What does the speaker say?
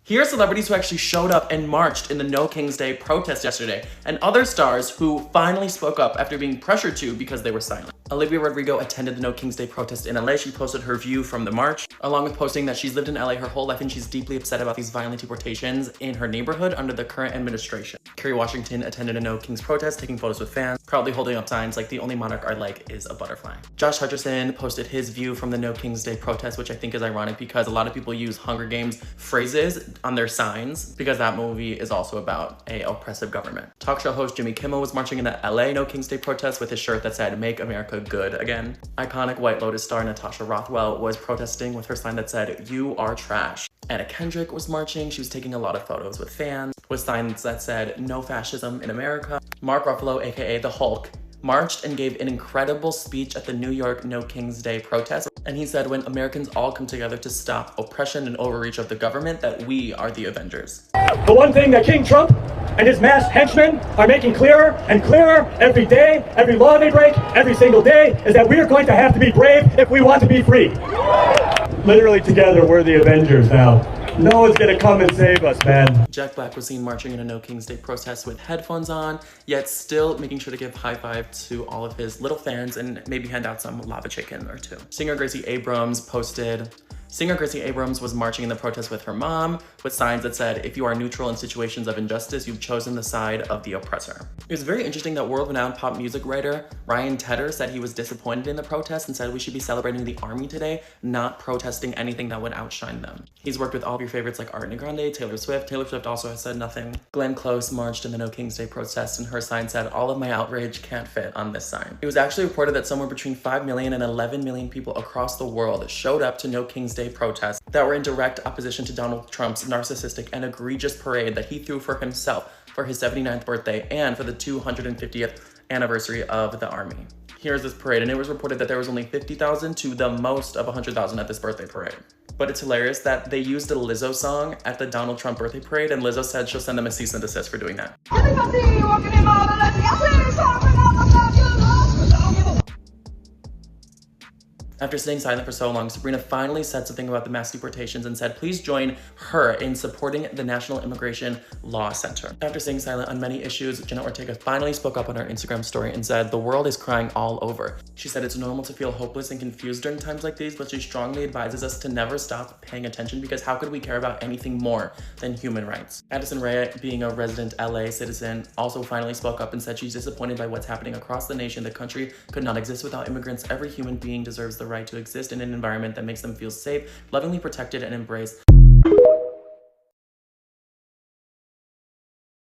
Here are celebrities who actually showed up and marched in the No King's Day protest yesterday, and other stars who finally spoke up after being pressured to because they were silent. Olivia Rodrigo attended the No King's Day protest in LA. She posted her view from the march, along with posting that she's lived in LA her whole life and she's deeply upset about these violent deportations in her neighborhood under the current administration. Kerry Washington attended a No King's protest, taking photos with fans, proudly holding up signs like "The only monarch I like is a butterfly." Josh Hutcherson posted his view from the No King's Day protest, which I think is ironic because a lot of people use Hunger Games phrases on their signs because that movie is also about a oppressive government. Talk show host Jimmy Kimmel was marching in the LA No King's Day protest with his shirt that said "Make America Good Again." Iconic White Lotus star Natasha Rothwell was protesting with her sign that said "You are trash." Anna Kendrick was marching. She was taking a lot of photos with fans with signs that said "No fascism in America." Mark Ruffalo, aka the Hulk, marched and gave an incredible speech at the New York No King's Day protest. And he said, when Americans all come together to stop oppression and overreach of the government, that we are the Avengers. The one thing that King Trump and his masked henchmen are making clearer and clearer every day, every law they break, every single day, is that we are going to have to be brave if we want to be free. Literally together, we're the Avengers now. No one's gonna come and save us, man. Jack Black was seen marching in a No King's Day protest with headphones on, yet still making sure to give high five to all of his little fans and maybe hand out some lava chicken or two. Singer Gracie Abrams was marching in the protest with her mom with signs that said, "If you are neutral in situations of injustice, you've chosen the side of the oppressor." It was very interesting that world-renowned pop music writer Ryan Tedder said he was disappointed in the protest and said we should be celebrating the army today, not protesting anything that would outshine them. He's worked with all of your favorites like Ariana Grande, Taylor Swift. Taylor Swift also has said nothing. Glenn Close marched in the No King's Day protest and her sign said, "All of my outrage can't fit on this sign." It was actually reported that somewhere between 5 million and 11 million people across the world showed up to No King's Day protests that were in direct opposition to Donald Trump's narcissistic and egregious parade that he threw for himself for his 79th birthday and for the 250th anniversary of the army. Here's this parade, and it was reported that there was only 50,000 to the most of 100,000 at this birthday parade. But it's hilarious that they used a Lizzo song at the Donald Trump birthday parade, and Lizzo said she'll send them a cease and desist for doing that. After staying silent for so long, Sabrina finally said something about the mass deportations and said, please join her in supporting the National Immigration Law Center. After staying silent on many issues, Jenna Ortega finally spoke up on her Instagram story and said, the world is crying all over. She said it's normal to feel hopeless and confused during times like these, but she strongly advises us to never stop paying attention because how could we care about anything more than human rights? Addison Rae, being a resident LA citizen, also finally spoke up and said she's disappointed by what's happening across the nation. The country could not exist without immigrants. Every human being deserves the right to exist in an environment that makes them feel safe, lovingly protected, and embraced.